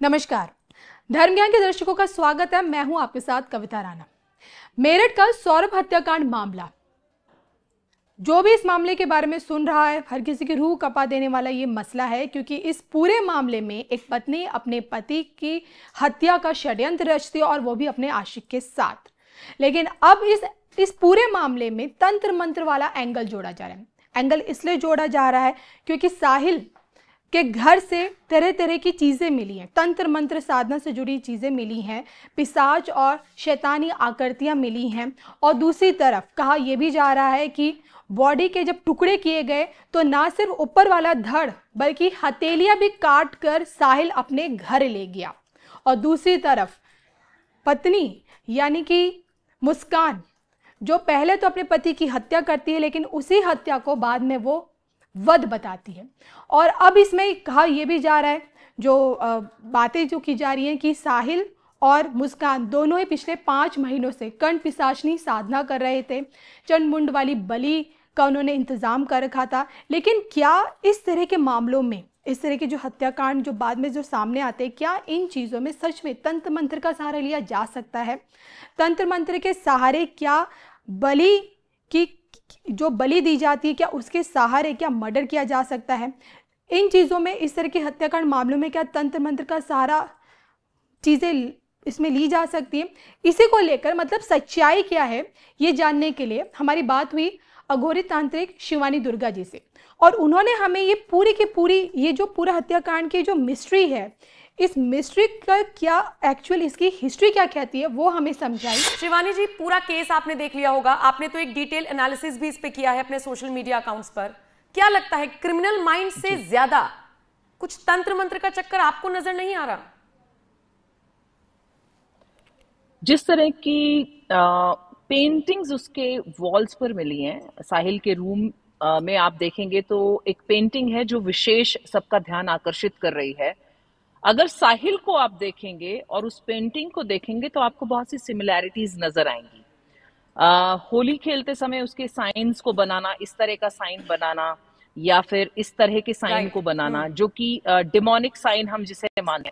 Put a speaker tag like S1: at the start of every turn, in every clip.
S1: नमस्कार, धर्म ज्ञान के दर्शकों का स्वागत है। मैं हूं आपके साथ कविता राणा। मेरठ का सौरभ हत्याकांड मामला, जो भी इस मामले के बारे में सुन रहा है, हर किसी की रूह कपा देने वाला ये मसला है, क्योंकि इस पूरे मामले में एक पत्नी अपने पति की हत्या का षड्यंत्र रचती है और वो भी अपने आशिक के साथ। लेकिन अब इस पूरे मामले में तंत्र मंत्र वाला एंगल जोड़ा जा रहा है। एंगल इसलिए जोड़ा जा रहा है क्योंकि साहिल के घर से तरह तरह की चीज़ें मिली हैं, तंत्र मंत्र साधना से जुड़ी चीज़ें मिली हैं, पिशाच और शैतानी आकृतियाँ मिली हैं। और दूसरी तरफ कहा यह भी जा रहा है कि बॉडी के जब टुकड़े किए गए तो ना सिर्फ ऊपर वाला धड़ बल्कि हथेलियाँ भी काट कर साहिल अपने घर ले गया। और दूसरी तरफ पत्नी यानी कि मुस्कान, जो पहले तो अपने पति की हत्या करती है लेकिन उसी हत्या को बाद में वो वध बताती है। और अब इसमें कहा यह भी जा रहा है, जो बातें जो की जा रही हैं कि साहिल और मुस्कान दोनों ही पिछले 5 महीनों से कंठ पिशाचनी साधना कर रहे थे। चंड मुंड वाली बलि का उन्होंने इंतज़ाम कर रखा था। लेकिन क्या इस तरह के मामलों में, इस तरह के जो हत्याकांड जो बाद में जो सामने आते हैं, क्या इन चीज़ों में सच में तंत्र मंत्र का सहारा लिया जा सकता है? तंत्र मंत्र के सहारे क्या बलि की जो बलि दी जाती है, क्या उसके सहारे क्या मर्डर किया जा सकता है? इन चीज़ों में, इस तरह के हत्याकांड मामलों में क्या तंत्र मंत्र का सहारा चीज़ें इसमें ली जा सकती है? इसी को लेकर मतलब सच्चाई क्या है, ये जानने के लिए हमारी बात हुई अघोरी तांत्रिक शिवानी दुर्गा जी से। और उन्होंने हमें ये पूरी की पूरी ये जो पूरा हत्याकांड की जो मिस्ट्री है, इस मिस्ट्री का क्या एक्चुअल इसकी हिस्ट्री क्या कहती है, वो हमें समझाई।
S2: शिवानी जी, पूरा केस आपने देख लिया होगा, आपने तो एक डिटेल एनालिसिस भी इस पे किया है अपने सोशल मीडिया अकाउंट्स पर। क्या लगता है, क्रिमिनल माइंड से ज्यादा कुछ तंत्र मंत्र का चक्कर आपको नजर नहीं आ रहा?
S3: जिस तरह की पेंटिंग्स उसके वॉल्स पर मिली हैं, साहिल के रूम में आप देखेंगे तो एक पेंटिंग है जो विशेष सबका ध्यान आकर्षित कर रही है। अगर साहिल को आप देखेंगे और उस पेंटिंग को देखेंगे तो आपको बहुत सी सिमिलैरिटीज नजर आएंगी। होली खेलते समय उसके साइंस को बनाना, इस तरह का साइन बनाना या फिर इस तरह के साइन को बनाना, जो कि डिमोनिक साइन हम जिसे माने।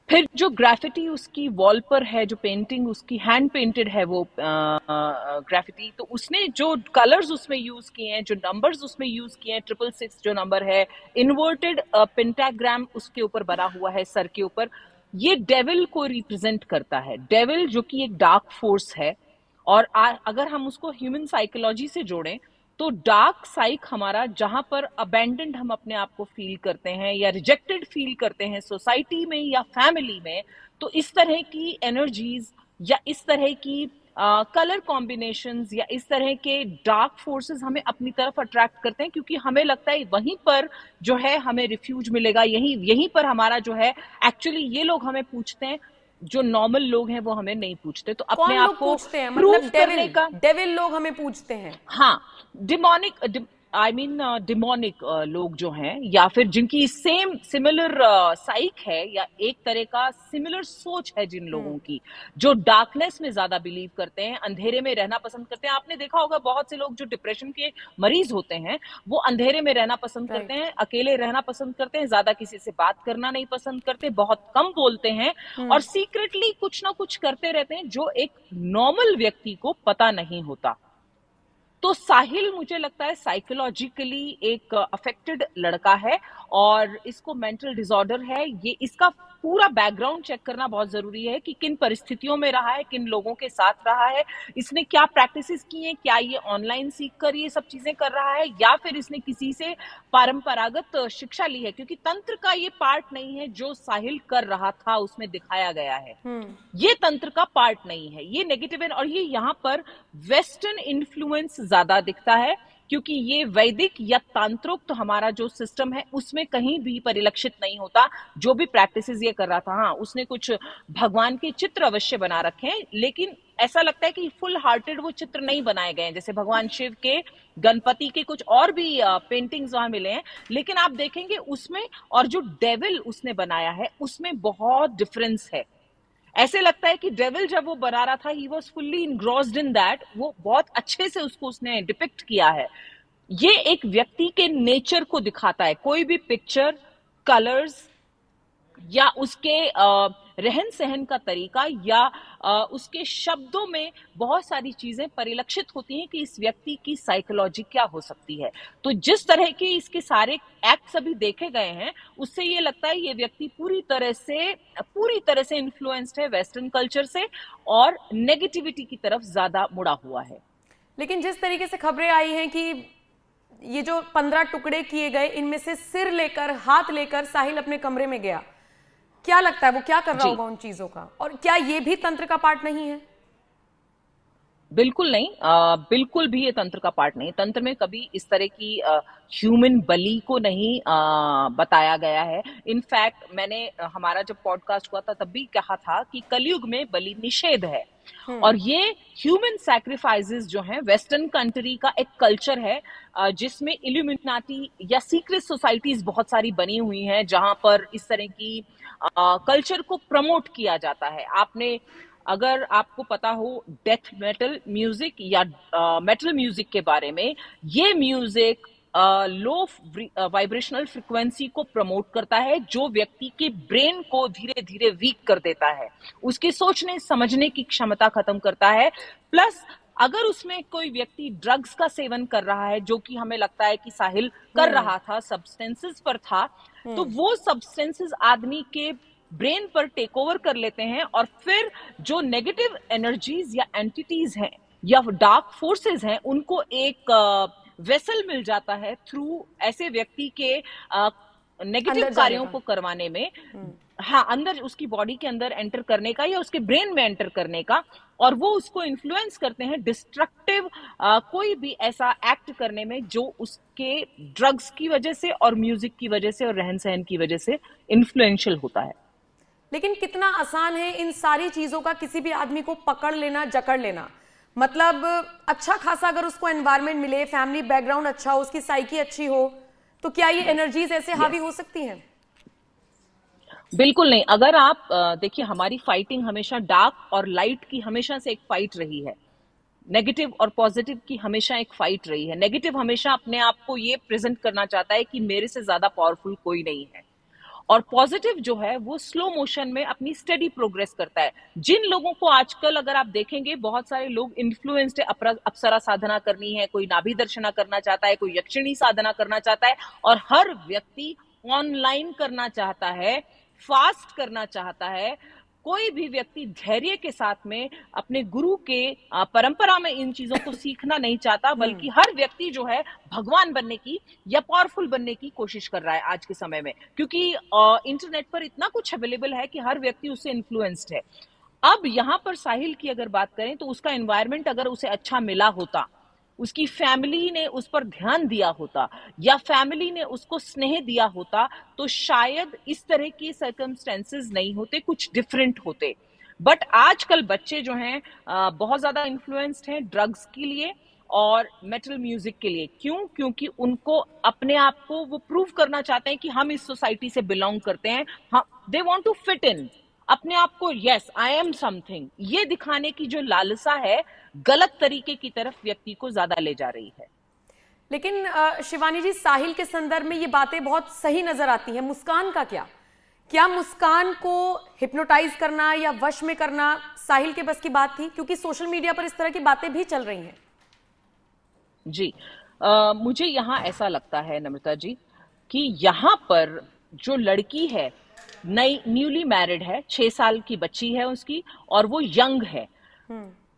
S3: फिर जो ग्राफिटी उसकी वॉल पर है, जो पेंटिंग उसकी हैंड पेंटेड है वो ग्राफिटी, तो उसने जो कलर्स उसमें यूज किए हैं, जो नंबर्स उसमें यूज किए हैं, 666 जो नंबर है, इन्वर्टेड पेंटाग्राम उसके ऊपर बना हुआ है सर के ऊपर, ये डेविल को रिप्रेजेंट करता है। डेविल जो कि एक डार्क फोर्स है। और अगर हम उसको ह्यूमन साइकोलॉजी से जोड़ें तो डार्क साइक हमारा, जहां पर अबैंडन्ड हम अपने आप को फील करते हैं या रिजेक्टेड फील करते हैं सोसाइटी में या फैमिली में, तो इस तरह की एनर्जीज या इस तरह की कलर कॉम्बिनेशंस या इस तरह के डार्क फोर्सेस हमें अपनी तरफ अट्रैक्ट करते हैं, क्योंकि हमें लगता है वहीं पर जो है हमें रिफ्यूज मिलेगा, यहीं पर हमारा जो है, एक्चुअली ये लोग हमें पूछते हैं, जो नॉर्मल लोग हैं वो हमें नहीं पूछते। तो अपने आप को
S2: पूछते हैं, मतलब डेविल लोग हमें पूछते हैं।
S3: हाँ, डिमोनिक लोग जो हैं, या फिर जिनकी सिमिलर साइक है या एक तरह का सिमिलर सोच है, जिन लोगों की जो डार्कनेस में ज्यादा बिलीव करते हैं, अंधेरे में रहना पसंद करते हैं। आपने देखा होगा बहुत से लोग जो डिप्रेशन के मरीज होते हैं वो अंधेरे में रहना पसंद करते हैं, अकेले रहना पसंद करते हैं, ज्यादा किसी से बात करना नहीं पसंद करते, बहुत कम बोलते हैं और सीक्रेटली कुछ ना कुछ करते रहते हैं जो एक नॉर्मल व्यक्ति को पता नहीं होता। तो साहिल मुझे लगता है साइकोलॉजिकली एक अफेक्टेड लड़का है और इसको मेंटल डिसऑर्डर है। ये इसका पूरा बैकग्राउंड चेक करना बहुत जरूरी है कि किन परिस्थितियों में रहा है, किन लोगों के साथ रहा है, इसने क्या प्रैक्टिसेस की हैं, क्या ये ऑनलाइन सीख कर ये सब चीजें कर रहा है या फिर इसने किसी से परंपरागत शिक्षा ली है, क्योंकि तंत्र का ये पार्ट नहीं है जो साहिल कर रहा था उसमें दिखाया गया है। ये तंत्र का पार्ट नहीं है, ये नेगेटिव है। और ये यहाँ पर वेस्टर्न इन्फ्लुएंस ज्यादा दिखता है, क्योंकि ये वैदिक या तांत्रोक्त हमारा जो सिस्टम है उसमें कहीं भी परिलक्षित नहीं होता। जो भी प्रैक्टिसेस ये कर रहा था, हाँ उसने कुछ भगवान के चित्र अवश्य बना रखे हैं, लेकिन ऐसा लगता है कि फुल हार्टेड वो चित्र नहीं बनाए गए हैं। जैसे भगवान शिव के, गणपति के कुछ और भी पेंटिंग्स वहां मिले हैं, लेकिन आप देखेंगे उसमें और जो डेविल उसने बनाया है उसमें बहुत डिफरेंस है। ऐसे लगता है कि डेविल जब वो बना रहा था, he was fully engrossed in that, वो बहुत अच्छे से उसको उसने डिपिक्ट किया है। ये एक व्यक्ति के नेचर को दिखाता है। कोई भी पिक्चर, कलर्स, या उसके रहन सहन का तरीका या उसके शब्दों में बहुत सारी चीजें परिलक्षित होती हैं कि इस व्यक्ति की साइकोलॉजी क्या हो सकती है। तो जिस तरह के इसके सारे एक्ट्स अभी देखे गए हैं, उससे ये लगता है ये व्यक्ति पूरी तरह से इन्फ्लुएंस्ड है वेस्टर्न कल्चर से और नेगेटिविटी की तरफ ज्यादा मुड़ा हुआ है।
S2: लेकिन जिस तरीके से खबरें आई हैं कि ये जो 15 टुकड़े किए गए, इनमें से सिर लेकर, हाथ लेकर साहिल अपने कमरे में गया, क्या लगता है वो क्या कर रहा होगा उन चीजों का? और क्या ये भी तंत्र का पार्ट नहीं है?
S3: बिल्कुल नहीं, बिल्कुल भी ये तंत्र का पार्ट नहीं। तंत्र में कभी इस तरह की ह्यूमन बलि को नहीं बताया गया है। इनफैक्ट मैंने हमारा जब पॉडकास्ट हुआ था तब भी कहा था कि कलयुग में बलि निषेध है और ये ह्यूमन सैक्रिफाइसेस जो हैं वेस्टर्न कंट्री का एक कल्चर है जिसमें इल्यूमिनाटी या सीक्रेट सोसाइटीज बहुत सारी बनी हुई हैं जहां पर इस तरह की कल्चर को प्रमोट किया जाता है। अगर आपको पता हो डेथ मेटल म्यूजिक या मेटल म्यूजिक के बारे में, ये म्यूजिक लो वाइब्रेशनल फ्रिक्वेंसी को प्रमोट करता है जो व्यक्ति के ब्रेन को धीरे धीरे वीक कर देता है, उसके सोचने समझने की क्षमता खत्म करता है। प्लस अगर उसमें कोई व्यक्ति ड्रग्स का सेवन कर रहा है, जो कि हमें लगता है कि साहिल कर रहा था, सब्सटेंसेस पर था, तो वो सब्सटेंसेस आदमी के ब्रेन पर टेक ओवर कर लेते हैं और फिर जो नेगेटिव एनर्जीज या एंटिटीज हैं या डार्क फोर्सेस हैं उनको एक वेसल मिल जाता है थ्रू ऐसे व्यक्ति के नेगेटिव कार्यों को करवाने में, हाँ, अंदर उसकी बॉडी के अंदर एंटर करने का या उसके ब्रेन में एंटर करने का, और वो उसको इन्फ्लुएंस करते हैं डिस्ट्रक्टिव कोई भी ऐसा एक्ट करने में जो उसके ड्रग्स की वजह से और म्यूजिक की वजह से और रहन सहन की वजह से इन्फ्लुएंशियल होता है।
S2: लेकिन कितना आसान है इन सारी चीजों का किसी भी आदमी को पकड़ लेना, जकड़ लेना? मतलब अच्छा खासा अगर उसको एनवायरनमेंट मिले, फैमिली बैकग्राउंड अच्छा हो, उसकी साइकी अच्छी हो, तो क्या ये एनर्जीज ऐसे हावी हो सकती हैं?
S3: बिल्कुल नहीं। अगर आप देखिए, हमारी फाइटिंग हमेशा डार्क और लाइट की हमेशा से एक फाइट रही है, नेगेटिव और पॉजिटिव की हमेशा एक फाइट रही है। नेगेटिव हमेशा अपने आप को ये प्रेजेंट करना चाहता है कि मेरे से ज्यादा पावरफुल कोई नहीं है, और पॉजिटिव जो है वो स्लो मोशन में अपनी स्टडी प्रोग्रेस करता है। जिन लोगों को आजकल अगर आप देखेंगे, बहुत सारे लोग इन्फ्लुएंस्ड है, अप्सरा साधना करनी है, कोई नाभि दर्शना करना चाहता है, कोई यक्षिणी साधना करना चाहता है, और हर व्यक्ति ऑनलाइन करना चाहता है, फास्ट करना चाहता है। कोई भी व्यक्ति धैर्य के साथ में अपने गुरु के परंपरा में इन चीजों को सीखना नहीं चाहता, बल्कि हर व्यक्ति जो है भगवान बनने की या पावरफुल बनने की कोशिश कर रहा है आज के समय में, क्योंकि इंटरनेट पर इतना कुछ अवेलेबल है कि हर व्यक्ति उससे इन्फ्लुएंस्ड है। अब यहाँ पर साहिल की अगर बात करें तो उसका एनवायरनमेंट अगर उसे अच्छा मिला होता, उसकी फैमिली ने उस पर ध्यान दिया होता या फैमिली ने उसको स्नेह दिया होता, तो शायद इस तरह की सर्कमस्टेंसेस नहीं होते, कुछ डिफरेंट होते। बट आजकल बच्चे जो हैं बहुत ज्यादा इन्फ्लुएंस्ड हैं ड्रग्स के लिए और मेटल म्यूजिक के लिए। क्यों? क्योंकि उनको अपने आप को वो प्रूव करना चाहते हैं कि हम इस सोसाइटी से बिलोंग करते हैं, they want to fit in, अपने आप को यस आई एम समथिंग, ये दिखाने की जो लालसा है गलत तरीके की तरफ व्यक्ति को ज्यादा ले जा रही है।
S2: लेकिन शिवानी जी, साहिल के संदर्भ में ये बातें बहुत सही नजर आती हैं। मुस्कान का क्या मुस्कान को हिप्नोटाइज करना या वश में करना साहिल के बस की बात थी? क्योंकि सोशल मीडिया पर इस तरह की बातें भी चल रही हैं।
S3: जी, मुझे यहाँ ऐसा लगता है नम्रता जी कि यहाँ पर जो लड़की है न्यूली मैरिड है, 6 साल की बच्ची है उसकी, और वो यंग है,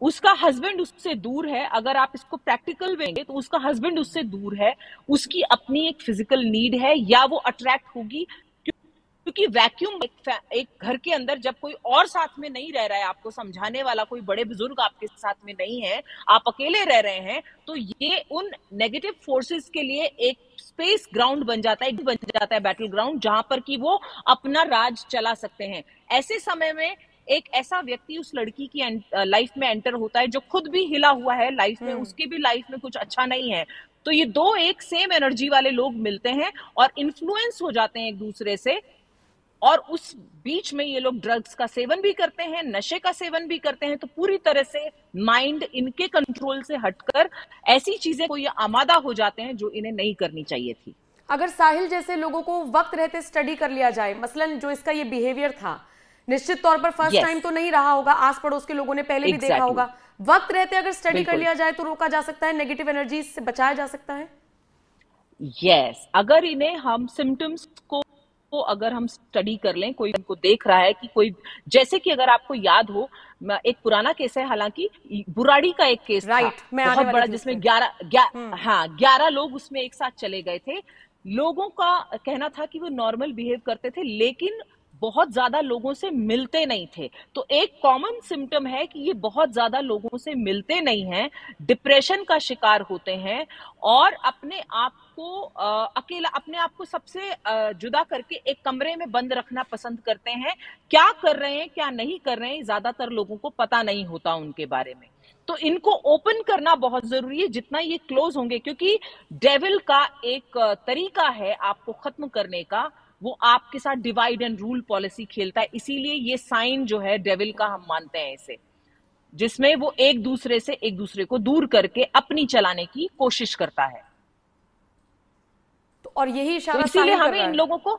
S3: उसका हस्बैंड उससे दूर है। अगर आप इसको प्रैक्टिकल वेंगे तो उसका हस्बैंड उससे दूर है, उसकी अपनी एक फिजिकल नीड है, या वो अट्रैक्ट होगी क्योंकि वैक्यूम एक घर के अंदर जब कोई और साथ में नहीं रह रहा है, आपको समझाने वाला कोई बड़े बुजुर्ग आपके साथ में नहीं है, आप अकेले रह रहे हैं, तो ये उन नेगेटिव फोर्सेस के लिए एक स्पेस ग्राउंड बन जाता है बैटल ग्राउंड, जहां पर कि वो अपना राज चला सकते हैं। ऐसे समय में एक ऐसा व्यक्ति उस लड़की की लाइफ में एंटर होता है जो खुद भी हिला हुआ है लाइफ में, उसके भी लाइफ में कुछ अच्छा नहीं है, तो ये दो एक सेम एनर्जी वाले लोग मिलते हैं और इन्फ्लुएंस हो जाते हैं एक दूसरे से, और उस बीच में ये लोग ड्रग्स का सेवन भी करते हैं, नशे का सेवन भी करते हैं, तो पूरी तरह से माइंड इनके कंट्रोल से हटकर ऐसी चीजें को ये आमादा हो जाते हैं जो इन्हें नहीं करनी चाहिए थी।
S2: अगर साहिल जैसे लोगों को वक्त रहते स्टडी कर लिया जाए, मसलन जो इसका ये बिहेवियर था, निश्चित तौर पर फर्स्ट टाइम तो नहीं रहा होगा, आस पड़ोस के लोगों ने पहले भी देखा होगा, वक्त रहते अगर स्टडी कर लिया जाए तो रोका जा सकता है, नेगेटिव एनर्जी से बचाया जा सकता है।
S3: यस, अगर इन्हें हम सिम्टम्स को अगर हम स्टडी कर लें, कोई उनको देख रहा है कि कोई, जैसे कि अगर आपको याद हो, एक पुराना केस है, हालांकि बुराड़ी का एक केस था बहुत बड़ा, जिसमें 11 लोग उसमें एक साथ चले गए थे। लोगों का कहना था कि वो नॉर्मल बिहेव करते थे, लेकिन बहुत ज्यादा लोगों से मिलते नहीं थे। तो एक कॉमन सिम्टम है कि ये बहुत ज्यादा लोगों से मिलते नहीं हैं, डिप्रेशन का शिकार होते हैं और अपने आप को अकेला, अपने आप को सबसे जुदा करके एक कमरे में बंद रखना पसंद करते हैं। क्या कर रहे हैं क्या नहीं कर रहे हैं ज्यादातर लोगों को पता नहीं होता उनके बारे में। तो इनको ओपन करना बहुत जरूरी है जितना ये क्लोज होंगे, क्योंकि डेविल का एक तरीका है आपको खत्म करने का, वो आपके साथ डिवाइड एंड रूल पॉलिसी खेलता है। इसीलिए ये साइन जो है डेविल का हम मानते हैं इसे, जिसमें वो एक दूसरे को दूर करके अपनी चलाने की कोशिश करता है।
S2: तो और यही इशारा,
S3: तो इसीलिए हमें इन लोगों को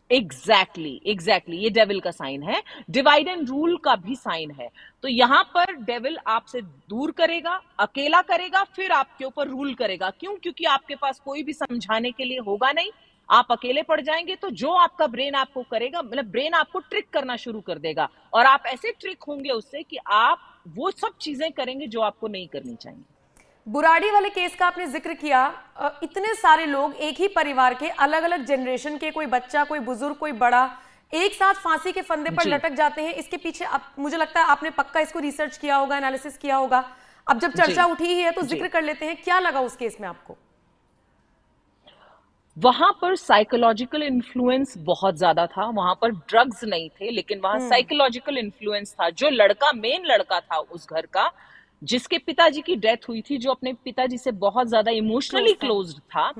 S3: एग्जैक्टली ये डेविल का साइन है, डिवाइड एंड रूल का भी साइन है। तो यहां पर डेविल आपसे दूर करेगा, अकेला करेगा, फिर आपके ऊपर रूल करेगा। क्यों? क्योंकि आपके पास कोई भी समझाने के लिए होगा नहीं, आप अकेले पड़ जाएंगे। तो जो आपका ब्रेन आपको करेगा, मतलब ब्रेन आपको ट्रिक करना शुरू कर देगा और आप ऐसे ट्रिक होंगे उससे कि आप वो सब चीजें करेंगे जो आपको नहीं करनी चाहिए।
S2: बुराड़ी वाले केस का आपने जिक्र किया, इतने सारे लोग एक ही परिवार के, अलग अलग जनरेशन के, कोई बच्चा, कोई बुजुर्ग, कोई बड़ा, एक साथ फांसी के फंदे पर लटक जाते हैं। इसके पीछे मुझे लगता है आपने पक्का इसको रिसर्च किया होगा, एनालिसिस किया होगा। अब जब चर्चा उठी ही है तो जिक्र कर लेते हैं, क्या लगा उस केस में आपको?
S3: वहां पर साइकोलॉजिकल इन्फ्लुएंस बहुत ज्यादा था, वहां पर ड्रग्स नहीं थे, लेकिन वहां साइकोलॉजिकल इन्फ्लुएंस था। जो लड़का, मेन लड़का था उस घर का, जिसके पिताजी की डेथ हुई थी, जो अपने पिताजी से बहुत ज्यादा इमोशनली क्लोज था,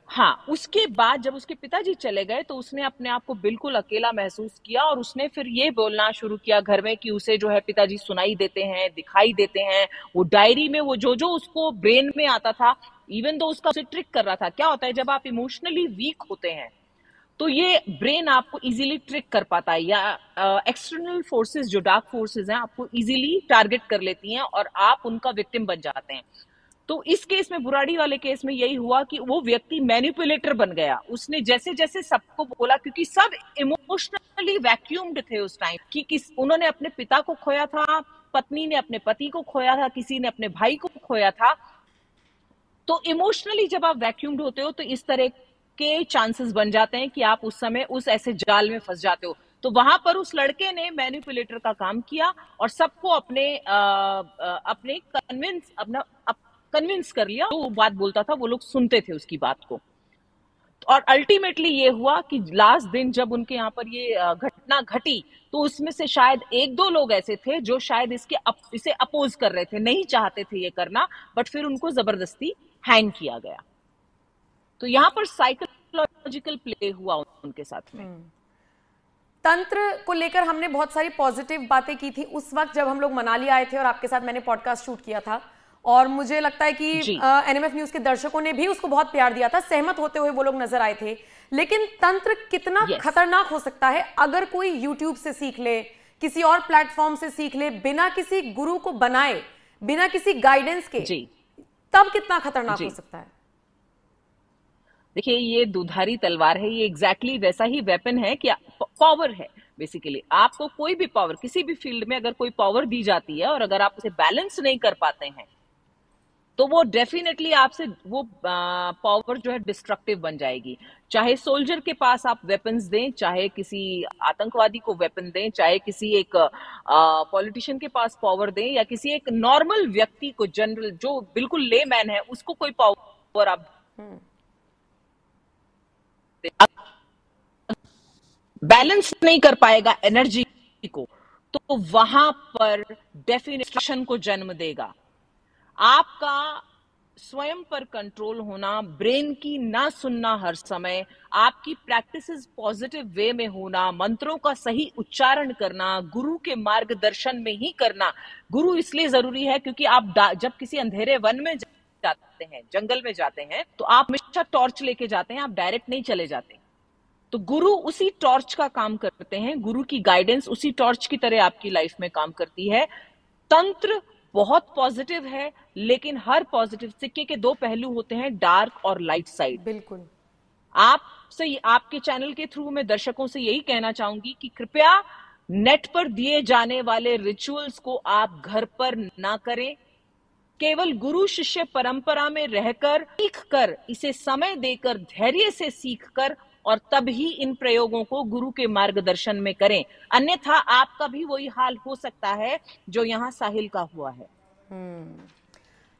S3: हाँ, उसके बाद जब उसके पिताजी चले गए तो उसने अपने आप को बिल्कुल अकेला महसूस किया और उसने फिर ये बोलना शुरू किया घर में कि उसे जो है पिताजी सुनाई देते हैं, दिखाई देते हैं। वो डायरी में वो जो उसको ब्रेन में आता था, इवन दो उसका उसे ट्रिक कर रहा था। क्या होता है जब आप इमोशनली वीक होते हैं तो ये ब्रेन आपको इजीली ट्रिक कर पाता है, या एक्सटर्नल फोर्सेस जो डार्क फोर्सेस हैं आपको इजीली टारगेट कर लेती हैं और आप उनका विक्टिम बन जाते हैं। तो इस केस में, बुराड़ी वाले केस में यही हुआ कि वो व्यक्ति मैनिपुलेटर बन गया। उसने जैसे जैसे सबको बोला, क्योंकि सब इमोशनली वैक्यूम्ड थे उस टाइम कि उन्होंने अपने पिता को खोया था, पत्नी ने अपने पति को खोया था, किसी ने अपने भाई को खोया था। तो इमोशनली जब आप वैक्यूम्ड होते हो तो इस तरह के चांसेस बन जाते हैं कि आप उस समय उस ऐसे जाल में फंस जाते हो। तो वहां पर उस लड़के ने मैनिपुलेटर का काम किया और सबको अपने कन्विंस कर लिया। वो बात बोलता था वो लोग सुनते थे उसकी बात को। और अल्टीमेटली ये हुआ कि लास्ट दिन जब उनके यहाँ पर ये घटना घटी तो उसमें से शायद 1-2 लोग ऐसे थे जो शायद इसे अपोज कर रहे थे, नहीं चाहते थे ये करना, बट फिर उनको जबरदस्ती हैंग किया गया। तो यहाँ पर साइकोलॉजिकल प्ले हुआ उनके साथ में।
S2: तंत्र को लेकर हमने बहुत सारी पॉजिटिव बातें की थी उस वक्त जब हम लोग मनाली आए थे और आपके साथ मैंने पॉडकास्ट शूट किया था, और मुझे लगता है कि एनएमएफ न्यूज के दर्शकों ने भी उसको बहुत प्यार दिया था, सहमत होते हुए वो लोग नजर आए थे। लेकिन तंत्र कितना खतरनाक हो सकता है अगर कोई यूट्यूब से सीख ले, किसी और प्लेटफॉर्म से सीख ले, बिना किसी गुरु को बनाए, बिना किसी गाइडेंस के, तब कितना खतरनाक हो सकता है?
S3: देखिए, ये दुधारी तलवार है, ये एग्जैक्टली वैसा ही वेपन है कि पावर है। बेसिकली आपको कोई भी पावर, किसी भी फील्ड में अगर कोई पावर दी जाती है और अगर आप उसे बैलेंस नहीं कर पाते हैं तो वो डेफिनेटली आपसे वो पावर जो है डिस्ट्रक्टिव बन जाएगी। चाहे सोल्जर के पास आप वेपन्स दें, चाहे किसी आतंकवादी को वेपन दें, चाहे किसी एक पॉलिटिशियन के पास पावर दें, या किसी एक नॉर्मल व्यक्ति को, जनरल जो बिल्कुल लेमैन है, उसको कोई पावर आप बैलेंस नहीं कर पाएगा एनर्जी को, तो वहां पर डेफिनेशन को जन्म देगा। आपका स्वयं पर कंट्रोल होना, ब्रेन की ना सुनना हर समय, आपकी प्रैक्टिसेस पॉजिटिव वे में होना, मंत्रों का सही उच्चारण करना, गुरु के मार्गदर्शन में ही करना। गुरु इसलिए जरूरी है क्योंकि आप जब किसी अंधेरे वन में जाते हैं, जंगल में जाते हैं, तो आप हमेशा टॉर्च लेके जाते हैं, आप डायरेक्ट नहीं चले जाते। तो गुरु उसी टॉर्च का काम करते हैं, गुरु की गाइडेंस उसी टॉर्च की तरह आपकी लाइफ में काम करती है। तंत्र बहुत पॉजिटिव है, लेकिन हर पॉजिटिव सिक्के के दो पहलू होते हैं, डार्क और लाइट साइड।
S2: बिल्कुल।
S3: आपसे, आपके चैनल के थ्रू मैं दर्शकों से यही कहना चाहूंगी कि कृपया नेट पर दिए जाने वाले रिचुअल्स को आप घर पर ना करें। केवल गुरु शिष्य परंपरा में रहकर, सीखकर, इसे समय देकर, धैर्य से सीखकर, और तब ही इन प्रयोगों को गुरु के मार्गदर्शन में करें। अन्यथा आपका भी वही हाल हो सकता है जो यहाँ साहिल का हुआ है।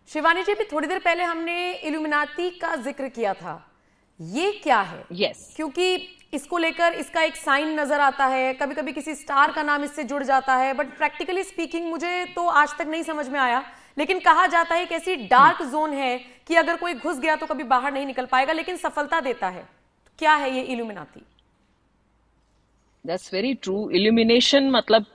S2: शिवानी जी, भी थोड़ी देर पहले हमने इल्यूमिनाती का जिक्र किया था, ये क्या है?
S3: यस,
S2: क्योंकि इसको लेकर इसका एक साइन नजर आता है, कभी कभी किसी स्टार का नाम इससे जुड़ जाता है, बट प्रैक्टिकली स्पीकिंग मुझे तो आज तक नहीं समझ में आया। लेकिन कहा जाता है कि ऐसी डार्क जोन है कि अगर कोई घुस गया तो कभी बाहर नहीं निकल पाएगा, लेकिन सफलता देता है। तो क्या है ये Illuminati?
S3: That's very true. Illumination मतलब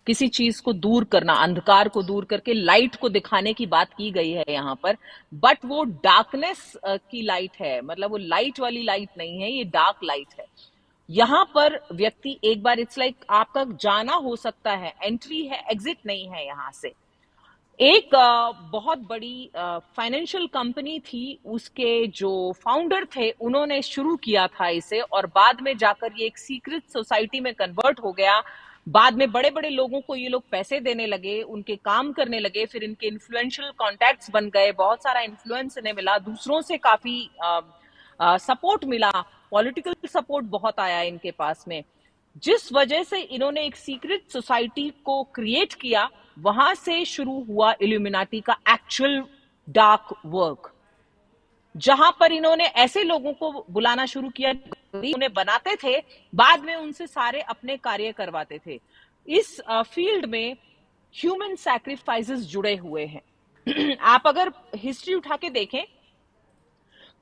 S3: किसी चीज को दूर करना, अंधकार को दूर करके लाइट को दिखाने की बात की गई है यहाँ पर। बट वो डार्कनेस की लाइट है, मतलब वो लाइट वाली लाइट नहीं है, ये डार्क लाइट है। यहाँ पर व्यक्ति एक बार, इट्स लाइक आपका जाना हो सकता है, एंट्री है, एग्जिट नहीं है। यहाँ से एक बहुत बड़ी फाइनेंशियल कंपनी थी, उसके जो फाउंडर थे उन्होंने शुरू किया था इसे, और बाद में जाकर ये एक सीक्रेट सोसाइटी में कन्वर्ट हो गया। बाद में बड़े बड़े लोगों को ये लोग पैसे देने लगे, उनके काम करने लगे, फिर इनके इन्फ्लुएंशियल कॉन्टैक्ट्स बन गए, बहुत सारा इन्फ्लुएंस इन्हें मिला, दूसरों से काफी सपोर्ट मिला, पॉलिटिकल सपोर्ट बहुत आया इनके पास में, जिस वजह से इन्होंने एक सीक्रेट सोसाइटी को क्रिएट किया। वहां से शुरू हुआ इल्यूमिनाटी का एक्चुअल डार्क वर्क, जहां पर इन्होंने ऐसे लोगों को बुलाना शुरू किया, उन्हें बनाते थे, बाद में उनसे सारे अपने कार्य करवाते थे। इस फील्ड में ह्यूमन सैक्रिफाइसेस जुड़े हुए हैं। आप अगर हिस्ट्री उठा के देखें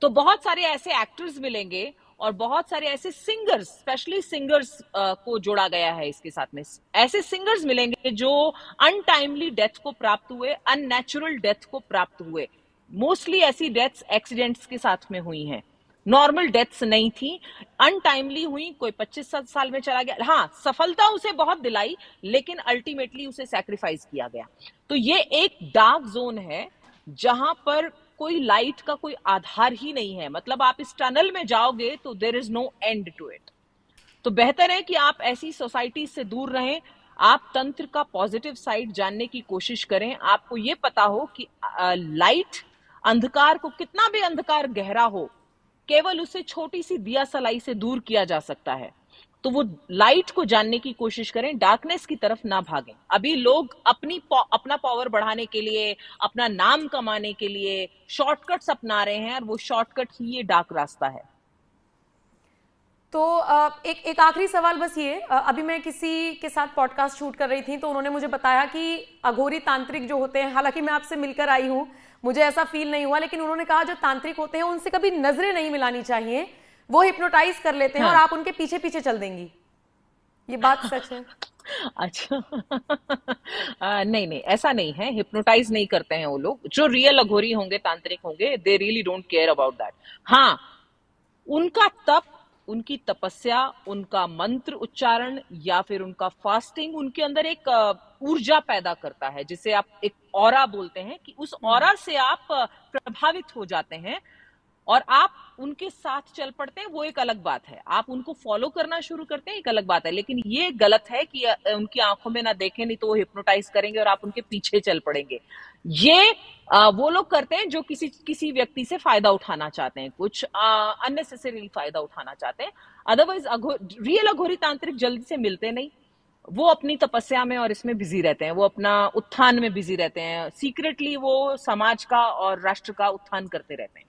S3: तो बहुत सारे ऐसे एक्टर्स मिलेंगे और बहुत सारे ऐसे सिंगर्स, स्पेशली सिंगर्स को जोड़ा गया है इसके साथ में। ऐसे सिंगर्स मिलेंगे जो अनटाइमली डेथ को प्राप्त हुए, अननेचुरल डेथ को प्राप्त हुए। मोस्टली ऐसी डेथ्स एक्सीडेंट्स के साथ में हुई हैं, नॉर्मल डेथ्स नहीं थी, अनटाइमली हुई। कोई 25 साल में चला गया, हाँ सफलता उसे बहुत दिलाई, लेकिन अल्टीमेटली उसे सैक्रिफाइस किया गया। तो ये एक डार्क जोन है जहां पर कोई लाइट का कोई आधार ही नहीं है। मतलब आप इस टनल में जाओगे तो there is no end to it. तो बेहतर है कि आप ऐसी सोसाइटी से दूर रहें, आप तंत्र का पॉजिटिव साइड जानने की कोशिश करें। आपको ये पता हो कि लाइट अंधकार को, कितना भी अंधकार गहरा हो, केवल उसे छोटी सी दिया सलाई से दूर किया जा सकता है। तो वो लाइट को जानने की कोशिश करें, डार्कनेस की तरफ ना भागें। अभी लोग अपना पावर बढ़ाने के लिए, अपना नाम कमाने के लिए शॉर्टकट्स अपना रहे हैं, और वो शॉर्टकट ही ये डार्क रास्ता है।
S2: तो एक आखिरी सवाल बस ये, अभी मैं किसी के साथ पॉडकास्ट शूट कर रही थी तो उन्होंने मुझे बताया कि अघोरी तांत्रिक जो होते हैं, हालांकि मैं आपसे मिलकर आई हूं, मुझे ऐसा फील नहीं हुआ, लेकिन उन्होंने कहा जो तांत्रिक होते हैं उनसे कभी नजरें नहीं मिलानी चाहिए, वो हिप्नोटाइज कर लेते हैं। हाँ। और आप उनके पीछे पीछे चल देंगी, ये बात सच है?
S3: अच्छा नहीं नहीं, ऐसा नहीं है, हिप्नोटाइज नहीं करते हैं वो लोग। जो रियल अघोरी होंगे, तांत्रिक होंगे, they really don't care about that. हाँ, उनका तप, उनकी तपस्या, उनका मंत्र उच्चारण या फिर उनका फास्टिंग उनके अंदर एक ऊर्जा पैदा करता है, जिसे आप एक ऑरा बोलते हैं, कि उस ऑरा से आप प्रभावित हो जाते हैं और आप उनके साथ चल पड़ते हैं। वो एक अलग बात है, आप उनको फॉलो करना शुरू करते हैं, एक अलग बात है। लेकिन ये गलत है कि उनकी आंखों में ना देखें, नहीं तो वो हिप्नोटाइज करेंगे और आप उनके पीछे चल पड़ेंगे। ये वो लोग करते हैं जो किसी व्यक्ति से फायदा उठाना चाहते हैं, कुछ अननेसेसरी फायदा उठाना चाहते हैं। अदरवाइज रियल अघोरी तांत्रिक जल्दी से मिलते नहीं, वो अपनी तपस्या में और इसमें बिजी रहते हैं, वो अपना उत्थान में बिजी रहते हैं। सीक्रेटली वो समाज का और राष्ट्र का उत्थान करते रहते हैं।